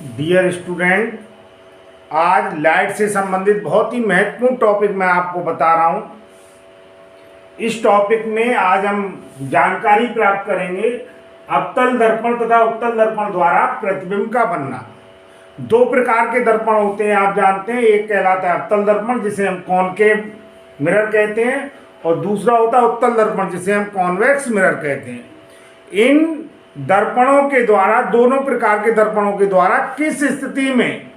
Dear student, आज light से संबंधित बहुत ही महत्वपूर्ण टॉपिक मैं आपको बता रहा हूँ। इस टॉपिक में आज हम जानकारी प्राप्त करेंगे अवतल दर्पण तथा उत्तल दर्पण द्वारा प्रतिबिंब का बनना। दो प्रकार के दर्पण होते हैं, आप जानते हैं। एक कहलाता है अवतल दर्पण, जिसे हम कॉनकेव मिरर कहते हैं, और दूसरा होता है उत्तल दर्पण, जिसे हम कॉन्वेक्स मिरर कहते हैं। इन दर्पणों के द्वारा, दोनों प्रकार के दर्पणों के द्वारा किस स्थिति में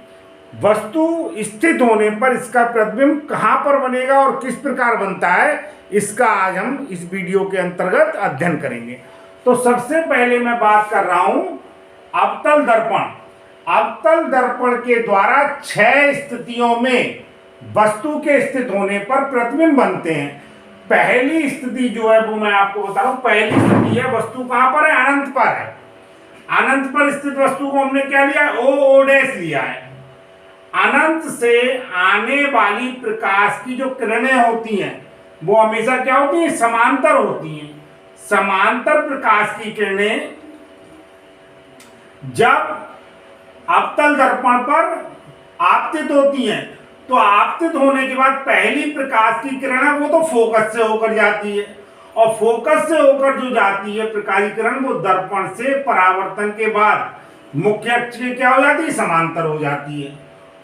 वस्तु स्थित होने पर इसका प्रतिबिंब कहाँ पर बनेगा और किस प्रकार बनता है, इसका आज हम इस वीडियो के अंतर्गत अध्ययन करेंगे। तो सबसे पहले मैं बात कर रहा हूं अवतल दर्पण। अवतल दर्पण के द्वारा 6 स्थितियों में वस्तु के स्थित होने पर प्रतिबिंब बनते हैं। पहली स्थिति जो है वो मैं आपको बता रहा हूं। पहली स्थिति है, वस्तु कहां पर है? अनंत पर है। अनंत पर स्थित वस्तु को हमने क्या लिया? ओ डैश लिया है। अनंत से आने वाली प्रकाश की जो किरणें होती हैं वो हमेशा क्या होती हैं? समांतर होती हैं। समांतर प्रकाश की किरणें जब अवतल दर्पण पर आपतित होती हैं, तो आपतित होने के बाद पहली प्रकाश की किरण है वो तो फोकस से होकर जाती है, और फोकस से होकर जो जाती है प्रकाश की किरण, वो दर्पण से परावर्तन के बाद मुख्य अक्ष के क्या हो जाती है? समांतर हो जाती है।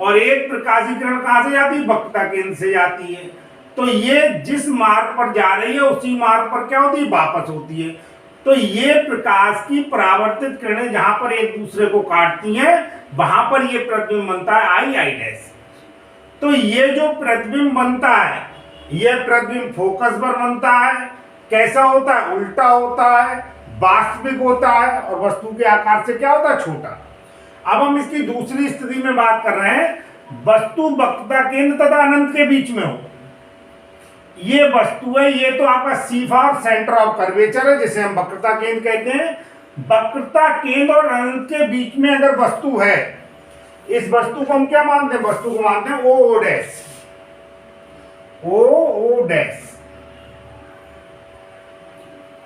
और एक प्रकाश की किरण कहां से जाती है? वक्रता केंद्र से जाती है। तो ये जिस मार्ग पर जा रही है उसी मार्ग पर क्या होती है? वापस होती है। तो ये प्रकाश की परावर्तित किरणें जहां पर एक दूसरे को काटती हैं, वहां पर ये प्रतिबिंब बनता है आई डैश। तो ये जो प्रतिबिंब बनता है, ये प्रतिबिंब फोकस पर बनता है। कैसा होता है? उल्टा होता है, वास्तविक होता है, और वस्तु के आकार से क्या होता है? छोटा। अब हम इसकी दूसरी स्थिति में बात कर रहे हैं, वस्तु वक्रता केंद्र तथा अनंत के बीच में हो। ये वस्तु है, ये तो आपका सीफा और सेंटर ऑफ कर्वेचर है, जिसे हम वक्रता केंद्र कहते हैं। वक्रता केंद्र और अनंत के बीच में अगर वस्तु है, इस वस्तु को हम क्या मानते हैं? वस्तु को मानते हैं ओ डैश। O dash.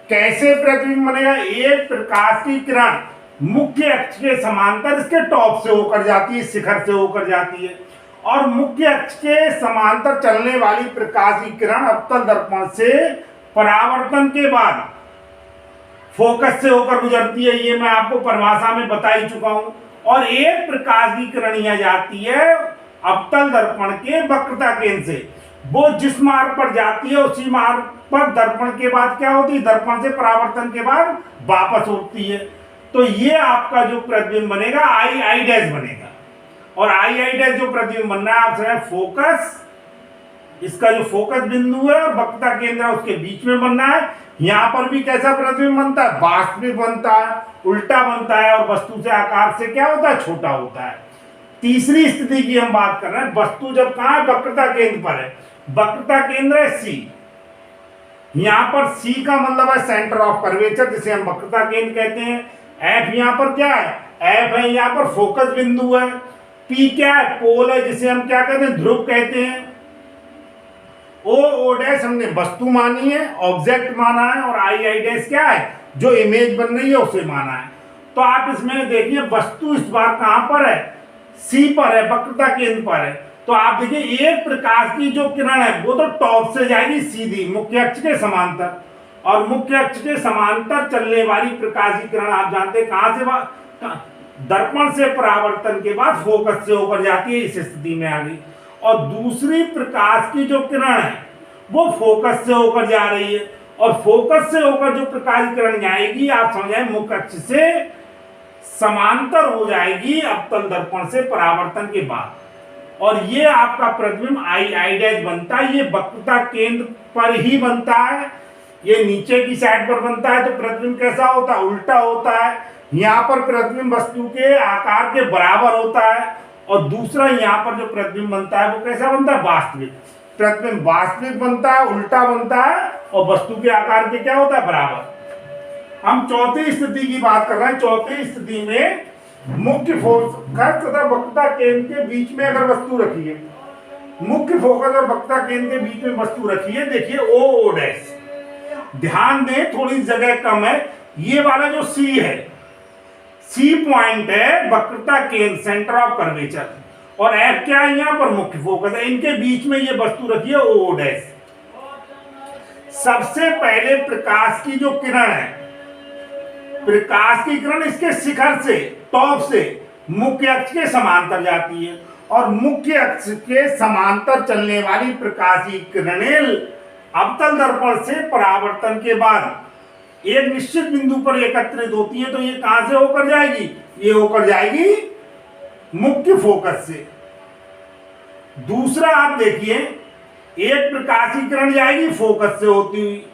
कैसे प्रतिबिंब बनेगा? एक प्रकाश की किरण मुख्य अक्ष के समांतर इसके टॉप से होकर जाती है, शिखर से होकर जाती है, और मुख्य अक्ष के समांतर चलने वाली प्रकाश की किरण अवतल दर्पण से परावर्तन के बाद फोकस से होकर गुजरती है। ये मैं आपको परिभाषा में बता ही चुका हूं। और एक प्रकाश की किरण यहां जाती है अवतल दर्पण के वक्रता केंद्र से। वो जिस मार्ग पर जाती है उसी मार्ग पर दर्पण के बाद क्या होती है? दर्पण से परावर्तन के बाद वापस होती है। तो ये आपका जो प्रतिबिंब बनेगा आई डैश बनेगा। और आई डैश जो प्रतिबिंब बनना है, आप समझे, फोकस, इसका जो फोकस बिंदु है और वक्रता केंद्र है उसके बीच में बनना है। यहां पर भी कैसा प्रतिबिंब बनता है? वास्तविक बनता है, उल्टा बनता है, और वस्तु से आकार से क्या होता है? छोटा होता है। तीसरी स्थिति की हम बात कर रहे हैं, वस्तु जब कहां है? वक्रता केंद्र पर है। वक्रता केंद्र है सी। यहां पर सी का मतलब है सेंटर ऑफ कर्वेचर, जिसे हम वक्रता केंद्र कहते हैं। एफ यहां पर क्या है? एफ है यहां पर फोकस बिंदु है। पी क्या है? पोल है, जिसे हम क्या कहते हैं? ध्रुव कहते हैं। ओ डैश हमने वस्तु मानी है, ऑब्जेक्ट माना है, और आई डैश क्या है? जो इमेज बन रही है उसे माना है। तो आप इसमें देखिए वस्तु इस बार कहां पर है? सी पर है, वक्रता केंद्र पर है। तो आप देखिए एक प्रकाश की जो किरण है वो तो टॉप से जाएगी सीधी मुख्य अक्ष के समांतर, और मुख्य अक्ष के समांतर चलने वाली प्रकाश की किरण आप जानते हैं कहां से? दर्पण से परावर्तन के बाद फोकस से होकर जाती है। इस स्थिति में आ गई। और दूसरी प्रकाश की जो किरण है वो फोकस से होकर जा रही है, और फोकस से होकर जो प्रकाश की किरण जाएगी, आप समझाएं, मुख्य अक्ष से समांतर हो जाएगी अवतल दर्पण से परावर्तन के बाद, और ये आपका प्रतिबिंब आई डैश बनता है। ये वक्रता केंद्र पर ही बनता है। ये नीचे की साइड पर बनता है तो प्रतिबिंब कैसा होता है? उल्टा होता है। यहाँ पर प्रतिबिंब वस्तु के आकार के बराबर होता है, और दूसरा यहाँ पर जो प्रतिबिंब बनता है वो कैसा बनता है? वास्तविक। प्रतिबिंब वास्तविक बनता है, उल्टा बनता है, और वस्तु के आकार के क्या होता है? बराबर। हम चौथी स्थिति की बात कर रहे हैं। चौथी स्थिति में मुख्य फोकस तथा वक्रता केंद्र के बीच में अगर वस्तु रखी है, मुख्य फोकस और वक्रता केंद्र के बीच में वस्तु रखी है, देखिए ओ डैश। ध्यान दें, थोड़ी जगह कम है। ये वाला जो सी है, सी पॉइंट है वक्रता केंद्र, सेंटर ऑफ कर्वेचर, और एफ क्या है यहाँ पर मुख्य फोकस है। इनके बीच में ये वस्तु रखी है ओ डैश। सबसे पहले प्रकाश की जो किरण है, प्रकाश की किरण इसके शिखर से, टॉप से मुख्य अक्ष के समांतर जाती है, और मुख्य अक्ष के समांतर चलने वाली प्रकाशीय किरणें अवतल दर्पण से परावर्तन के बाद एक निश्चित बिंदु पर एकत्रित होती है। तो ये कहां से होकर जाएगी? ये होकर जाएगी मुख्य फोकस से। दूसरा आप देखिए, एक प्रकाशीय किरण जाएगी फोकस से होती हुई,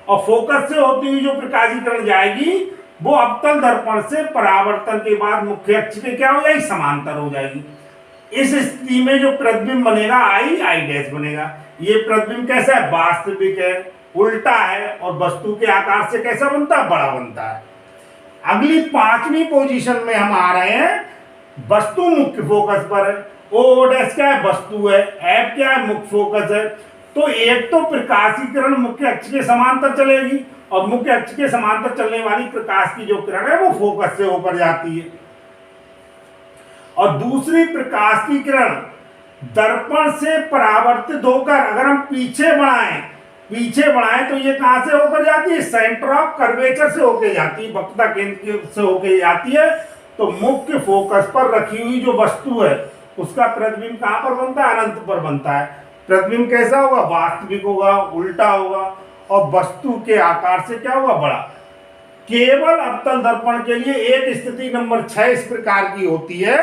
और फोकस से होती हुई जो प्रकाशीय किरण जाएगी वो अवतल दर्पण से परावर्तन के बाद मुख्य अक्ष के क्या हो जाएगी? समांतर हो जाएगी। इस स्थिति में जो प्रतिबिंब बनेगा आई डैश बनेगा। ये प्रतिबिंब कैसा है? वास्तविक है, उल्टा है, और वस्तु के आकार से कैसा बनता है? बड़ा बनता है। अगली पांचवी पोजीशन में हम आ रहे हैं, वस्तु मुख्य फोकस पर है। ओ डैश क्या है? वस्तु है। एफ क्या है? मुख्य फोकस है। तो एक तो प्रकाशीय किरण मुख्य अक्ष के समांतर चलेगी, और मुख्य अक्ष के समांतर चलने वाली प्रकाश की जो किरण है वो फोकस से होकर जाती है। और दूसरी प्रकाश की किरण दर्पण से परावर्तित होकर अगर हम पीछे बढ़ाएं तो ये कहां से होकर जाती है? सेंटर ऑफ कर्वेचर से होकर जाती है, वक्रता केंद्र से होकर जाती है। तो मुख्य फोकस पर रखी हुई जो वस्तु है उसका प्रतिबिंब कहां पर बनता है? अनंत पर बनता है। प्रतिबिंब कैसा होगा? वास्तविक होगा, उल्टा होगा, और वस्तु के आकार से क्या होगा? बड़ा। केवल अवतल दर्पण के लिए एक स्थिति नंबर 6 इस प्रकार की होती है,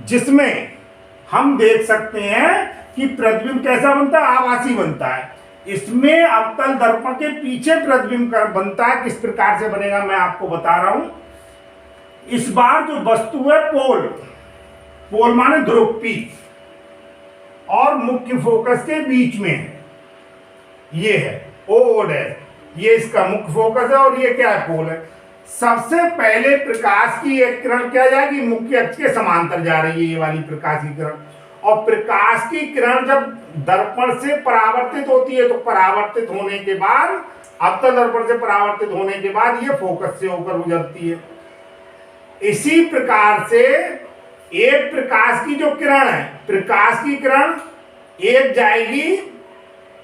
जिसमें हम देख सकते हैं कि प्रतिबिंब कैसा बनता है? आभासी बनता है। इसमें अवतल दर्पण के पीछे प्रतिबिंब बनता है। किस प्रकार से बनेगा मैं आपको बता रहा हूं। इस बार जो वस्तु है पोल माने ध्रुव P, और मुख्य फोकस के बीच में है, ये है ओ डैश, ये इसका मुख्य फोकस है, और ये क्या है? पोल है। सबसे पहले प्रकाश की एक किरण क्या जाएगी? मुख्य अक्ष के समांतर जा रही है, ये वाली प्रकाश की किरण। और प्रकाश की किरण जब दर्पण से परावर्तित होती है तो परावर्तित होने के बाद, अवतल दर्पण से परावर्तित होने के बाद ये फोकस से होकर गुजरती है। इसी प्रकार से एक प्रकाश की जो किरण है, प्रकाश की किरण एक जाएगी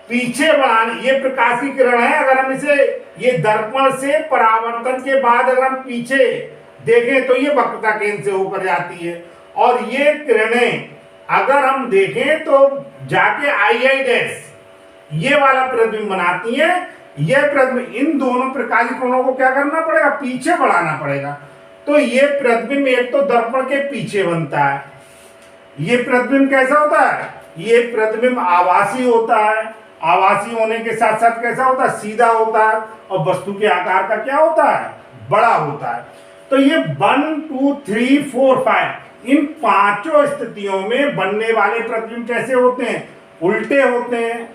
पीछे बढ़ाने, ये प्रकाश की किरण है। अगर हम इसे ये दर्पण से परावर्तन के बाद अगर हम पीछे देखें तो ये वक्रता केंद्र से होकर जाती है, और ये किरणें अगर हम देखें तो जाके आई डैश ये वाला प्रतिबिंब बनाती है। ये प्रतिबिंब, इन दोनों प्रकाशीय किरणों को क्या करना पड़ेगा? पीछे बढ़ाना पड़ेगा। तो ये प्रतिबिंब एक तो दर्पण के पीछे बनता है। ये प्रतिबिंब कैसा होता है? ये प्रतिबिंब आभासी होता है। आभासी होने के साथ साथ कैसा होता है? सीधा होता है, और वस्तु के आकार का क्या होता है? बड़ा होता है। तो ये 1 2 3 4 5 इन पांचों स्थितियों में बनने वाले प्रतिबिंब कैसे होते हैं? उल्टे होते हैं,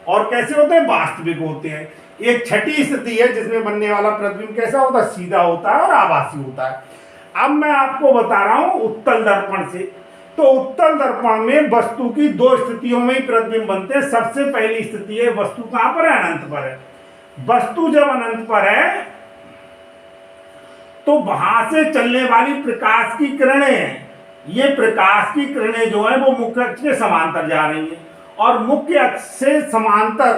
और कैसे होते हैं? वास्तविक होते हैं। एक छठी स्थिति है जिसमें बनने वाला प्रतिबिंब कैसा होता है? सीधा होता है और आभासी होता है। अब मैं आपको बता रहा हूं उत्तल दर्पण से। तो उत्तल दर्पण में वस्तु की दो स्थितियों में ही प्रतिबिंब बनते हैं। सबसे पहली स्थिति है वस्तु कहां पर है? अनंत पर है। वस्तु जब अनंत पर है तो वहां से चलने वाली प्रकाश की किरणें, ये प्रकाश की किरणें जो है वो मुख्य अक्ष के समांतर जा रही हैं, और मुख्य अक्ष से समांतर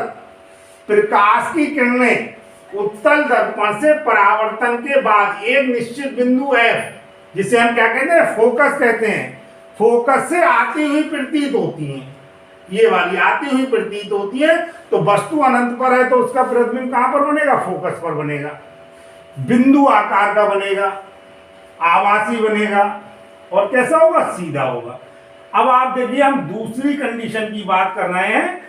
प्रकाश की किरणें उत्तल दर्पण से परावर्तन के बाद एक निश्चित बिंदु F, जिसे हम क्या कहते हैं? फोकस कहते हैं। फोकस से आती हुई प्रतीत होती हैं, ये वाली आती हुई प्रतीत होती है। तो वस्तु अनंत पर है तो उसका प्रतिबिंब कहां पर बनेगा? फोकस पर बनेगा। बिंदु आकार का बनेगा, आभासी बनेगा, और कैसा होगा? सीधा होगा। अब आप देखिए, हम दूसरी कंडीशन की बात कर रहे हैं,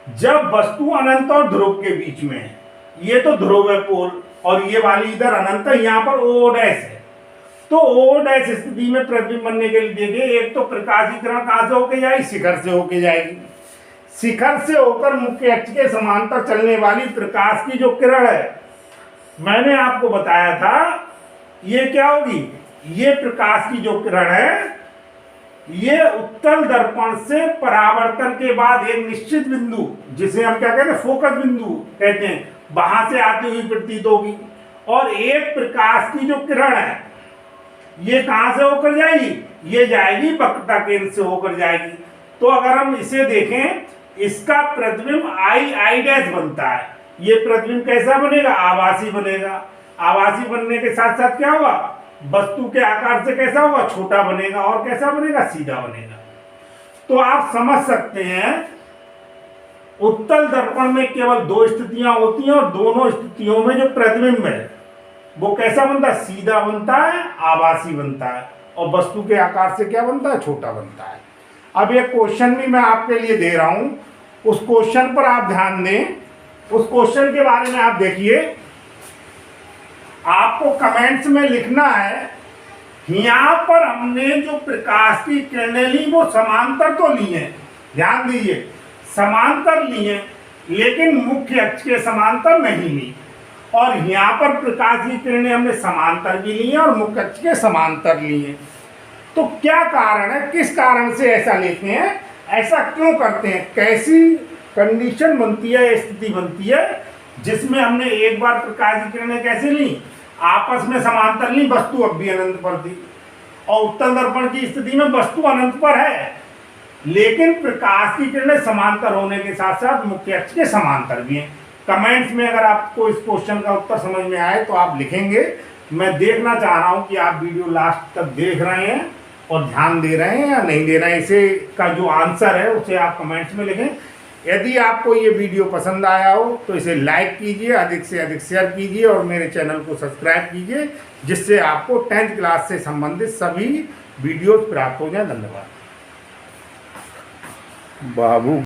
जब वस्तु अनंत और ध्रुव के बीच में है। ये तो ध्रुव है पोल, और ये वाली इधर अनंत है, यहाँ पर ओ डैश है। तो ओ डैश स्थिति में प्रतिबिंब बनने के लिए देखिए, एक तो प्रकाशीय किरण कहां से होके जाएगी? शिखर से होके जाएगी। शिखर से होकर मुख्य अक्ष के समांतर चलने वाली प्रकाश की जो किरण है, मैंने आपको बताया था ये क्या होगी? ये प्रकाश की जो किरण है ये उत्तल दर्पण से परावर्तन के बाद एक निश्चित बिंदु, जिसे हम क्या कहते हैं? फोकस बिंदु कहते हैं, वहां से आती हुई प्रतीत होगी। और एक प्रकाश की जो किरण है ये कहां से होकर जाएगी, ये जाएगी वक्रता केंद्र से होकर जाएगी। तो अगर हम इसे देखें, इसका प्रतिबिंब आई डैश बनता है। ये प्रतिबिंब कैसा बनेगा, आभासी बनेगा। आभासी बनने के साथ साथ क्या होगा, वस्तु के आकार से कैसा होगा, छोटा बनेगा। और कैसा बनेगा, सीधा बनेगा। तो आप समझ सकते हैं उत्तल दर्पण में केवल दो स्थितियां होती हैं और दोनों स्थितियों में जो प्रतिबिंब है वो कैसा बनता है, सीधा बनता है, आभासी बनता है। और वस्तु के आकार से क्या बनता है, छोटा बनता है। अब ये क्वेश्चन भी मैं आपके लिए दे रहा हूं, उस क्वेश्चन पर आप ध्यान दें। उस क्वेश्चन के बारे में आप देखिए, आपको कमेंट्स में लिखना है यहां पर हमने जो प्रकाश की किरणें ली वो समांतर तो ली हैं, ध्यान दीजिए, समांतर ली हैं, लेकिन मुख्य अक्ष के समांतर नहीं ली। और यहां पर प्रकाश की किरणें हमने समांतर भी ली हैं और मुख्य अक्ष के समांतर ली हैं। तो क्या कारण है, किस कारण से ऐसा लेते हैं, ऐसा क्यों करते हैं, कैसी कंडीशन बनती है, स्थिति बनती है जिसमें हमने एक बार प्रकाश की किरणें कैसे ली, आपस में समांतर ली, वस्तु अब भी अनंत पर थी। और उत्तल दर्पण की स्थिति में वस्तु अनंत पर है, लेकिन प्रकाश की किरणें समांतर होने के साथ साथ मुख्य अक्ष के समांतर भी हैं। कमेंट्स में अगर आपको इस क्वेश्चन का उत्तर समझ में आए तो आप लिखेंगे। मैं देखना चाह रहा हूं कि आप वीडियो लास्ट तक देख रहे हैं और ध्यान दे रहे हैं या नहीं दे रहे हैं। इसे का जो आंसर है उसे आप कमेंट्स में लिखें। यदि आपको ये वीडियो पसंद आया हो तो इसे लाइक कीजिए, अधिक से अधिक शेयर कीजिए और मेरे चैनल को सब्सक्राइब कीजिए, जिससे आपको 10th क्लास से संबंधित सभी वीडियोज प्राप्त हो जाए। धन्यवाद बाबू।